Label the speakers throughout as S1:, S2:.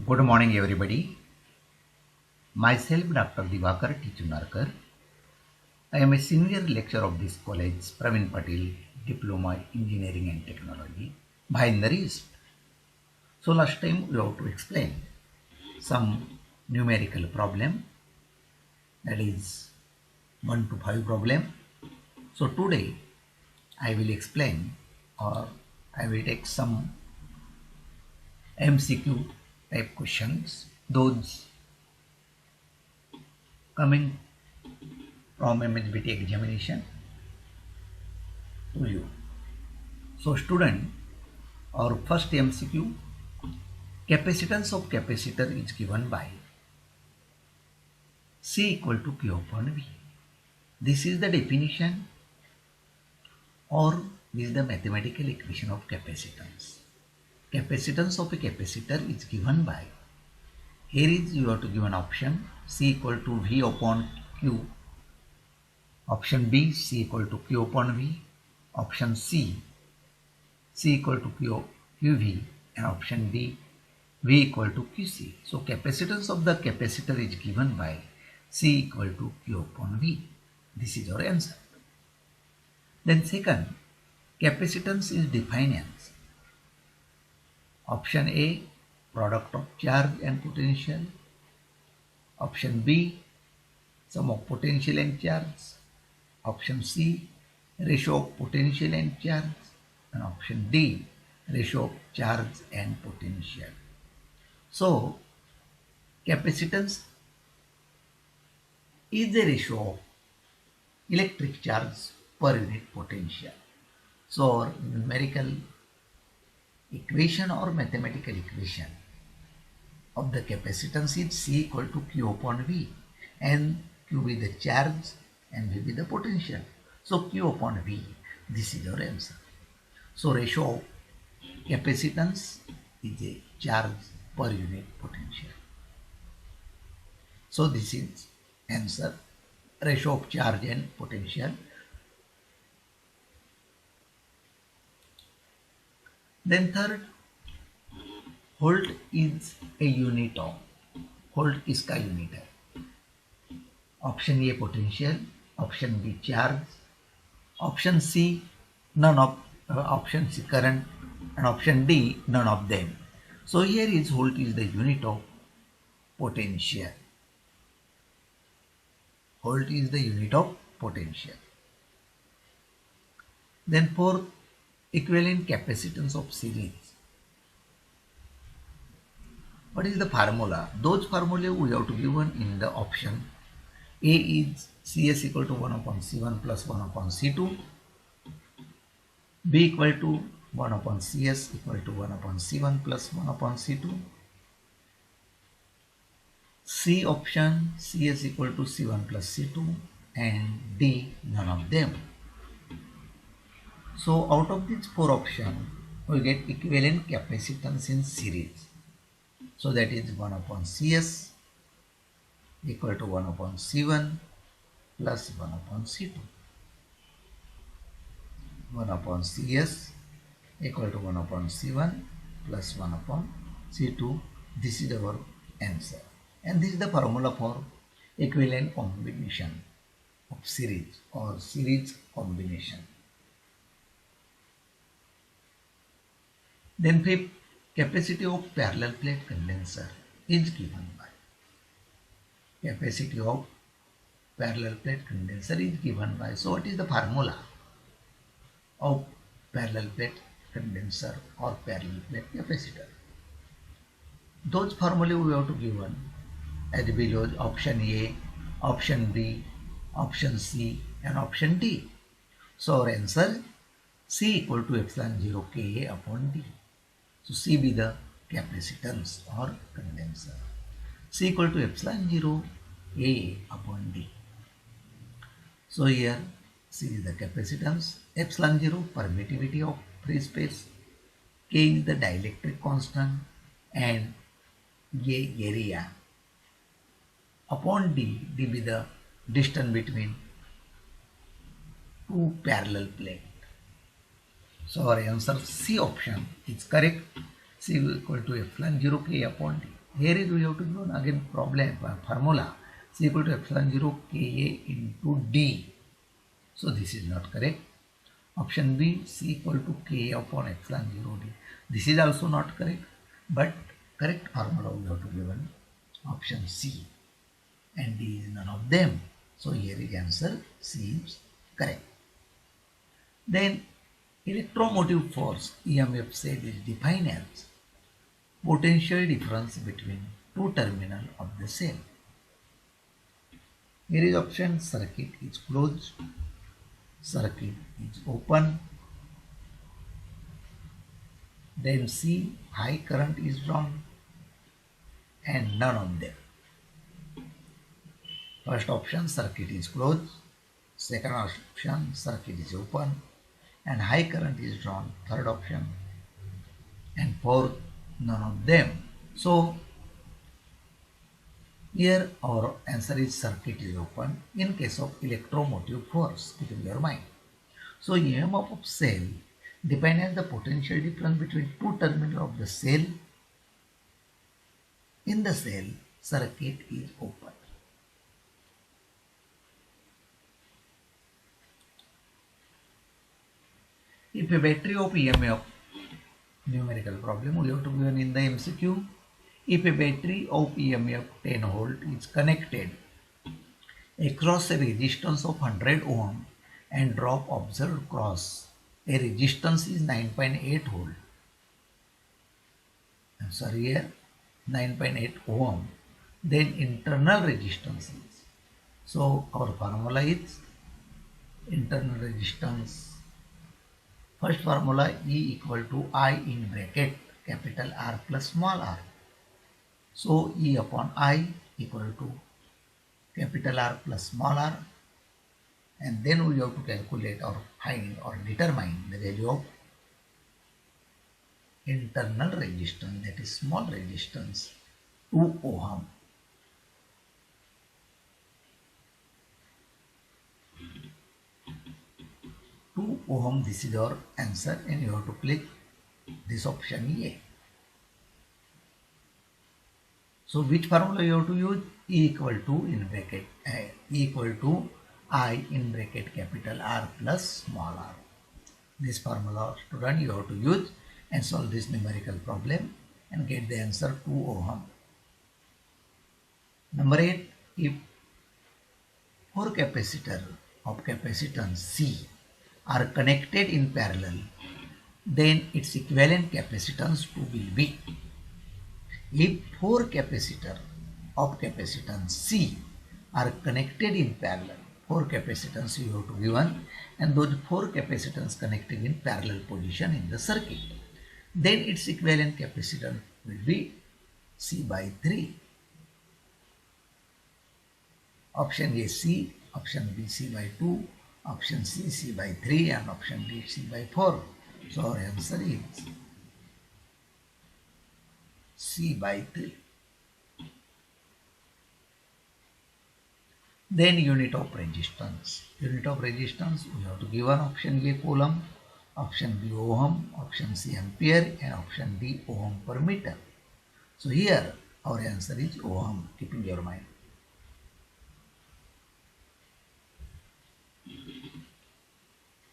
S1: Good morning, everybody. Myself, Dr. Divakar T. Chunarkar. I am a senior lecturer of this college, Praveen Patil, Diploma Engineering and Technology, Bhayandar East. So last time we have to explain some numerical problem, that is 1 to 5 problem. So today I will explain, or I will take some MCQ type questions, those coming from MHBT examination to you. So student, our first MCQ, capacitance of capacitor is given by C equal to Q upon V. This is the definition, or this is the mathematical equation of capacitance. Capacitance of a capacitor is given by, here is you have to give an option C equal to V upon Q, option B C equal to Q upon V, option C equal to QV, and option D V equal to QC. So capacitance of the capacitor is given by C equal to Q upon V. This is our answer. Then second, capacitance is defined as option A, product of charge and potential, option B, sum of potential and charge, option C, ratio of potential and charge, and option D, ratio of charge and potential. So capacitance is the ratio of electric charge per unit potential. So our numerical equation or mathematical equation of the capacitance is C equal to Q upon V, and Q be the charge and V be the potential. So Q upon V, this is our answer. So ratio of capacitance is a charge per unit potential. So this is answer, ratio of charge and potential. Then third, volt is a unit of, volt किसका unit है? Option A potential, option B charge, option C none of, option C current, and option D none of them. So here is volt is the unit of potential. Volt is the unit of potential. Then fourth, equivalent capacitance of series. What is the formula? Those formulae we have to given in the option. A is Cs equal to 1 upon C1 plus 1 upon C2. B equal to 1 upon Cs equal to 1 upon C1 plus 1 upon C2. C option, Cs equal to C1 plus C2, and D none of them. So out of these four options, we get equivalent capacitance in series. So that is 1 upon Cs equal to 1 upon C1 plus 1 upon C2. 1 upon Cs equal to 1 upon C1 plus 1 upon C2. This is our answer. And this is the formula for equivalent combination of series or series combination. Then fifth, capacity of parallel plate condenser is given by, capacity of parallel plate condenser is given by. So what is the formula of parallel plate condenser or parallel plate capacitor? Those formulae we have to given as below: option A, option B, option C, and option D. So our answer, C equal to epsilon 0 Ka upon D. So C be the capacitance or condenser. C equal to epsilon 0 A upon D. So here C is the capacitance, epsilon 0 permittivity of free space, K is the dielectric constant, and A area upon D, D be the distance between two parallel plates. So our answer C option is correct. C equal to epsilon 0 K upon D. Here is we have to do again problem formula C equal to epsilon 0 Ka into D. So this is not correct. Option B, C equal to K upon epsilon 0 D. This is also not correct, but correct formula we have to given option C, and D is none of them. So here is answer C is correct. Then electromotive force EMF cell is defined as potential difference between two terminals of the cell. Here is option circuit is closed, circuit is open. Then C, high current is drawn, and none of them. First option, circuit is closed. Second option, circuit is open and high current is drawn. Third option, and fourth, none of them. So here our answer is circuit is open in case of electromotive force. Keep in your mind. So EMF of cell depends on the potential difference between two terminals of the cell. In the cell, circuit is open. If a battery of EMF, numerical problem we have to given in the MCQ. If a battery of EMF 10 volt is connected across a resistance of 100 ohm and drop observed across a resistance is 9.8 volt. I'm sorry here 9.8 ohm. Then internal resistance is. So our formula is internal resistance. First formula E equal to I in bracket capital R plus small r. So E upon I equal to capital R plus small r, and then we have to calculate or find or determine the value of internal resistance, that is small resistance, 2 ohm. Ohm, this is our answer, and you have to click this option A. So which formula you have to use? E equal to in bracket E equal to I in bracket capital R plus small r. This formula, student, you have to use and solve this numerical problem and get the answer 2 ohm. Number 8, if 4 capacitors of capacitance C are connected in parallel, then its equivalent capacitance 2 will be. If 4 capacitors of capacitance C are connected in parallel, 4 capacitance you have to given, and those 4 capacitance connected in parallel position in the circuit, then its equivalent capacitance will be C by 3. Option A C, option B C by 2, option C C by 3, and option D C by 4. So our answer is C by 3. Then unit of resistance. Unit of resistance we have to give one option A coulomb, option B ohm, option C ampere, and option D ohm per meter. So here our answer is ohm. Keep in your mind.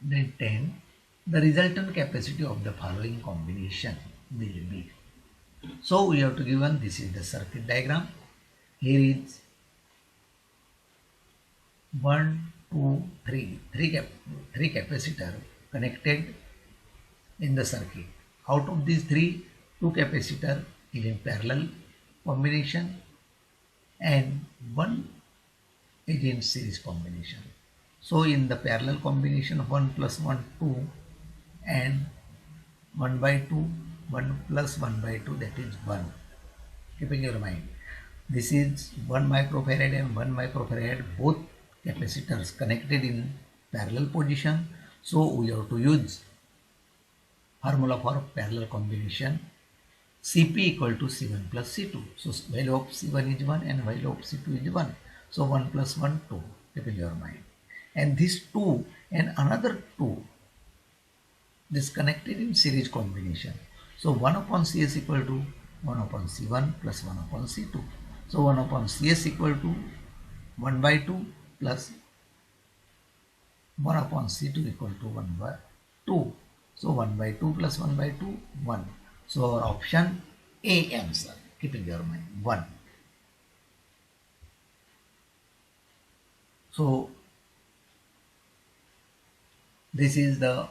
S1: Then 10. The resultant capacity of the following combination will be. So we have to given this is the circuit diagram. Here is 1, 2, 3, three capacitor connected in the circuit. Out of these 3, 2 capacitor is in parallel combination and 1 is in series combination. So in the parallel combination 1 plus 1 2 and 1 by 2 1 plus 1 by 2, that is 1. Keep in your mind. This is 1 microfarad and 1 microfarad, both capacitors connected in parallel position. So we have to use formula for parallel combination Cp equal to C1 plus C2. So value of C1 is 1 and value of C2 is 1. So 1 plus 1 2. Keep in your mind. And this 2 and another 2, this connected in series combination. So 1 upon C is equal to 1 upon C1 plus 1 upon C2. So 1 upon Cs equal to 1 by 2 plus 1 upon C2 equal to 1 by 2. So 1 by 2 plus 1 by 2, 1. So our option A answer. Keep in your mind, 1. So this is the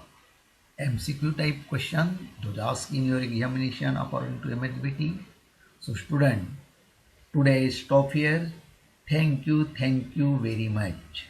S1: MCQ type question to ask in your examination according to MHBT. So student, today stop here. Thank you very much.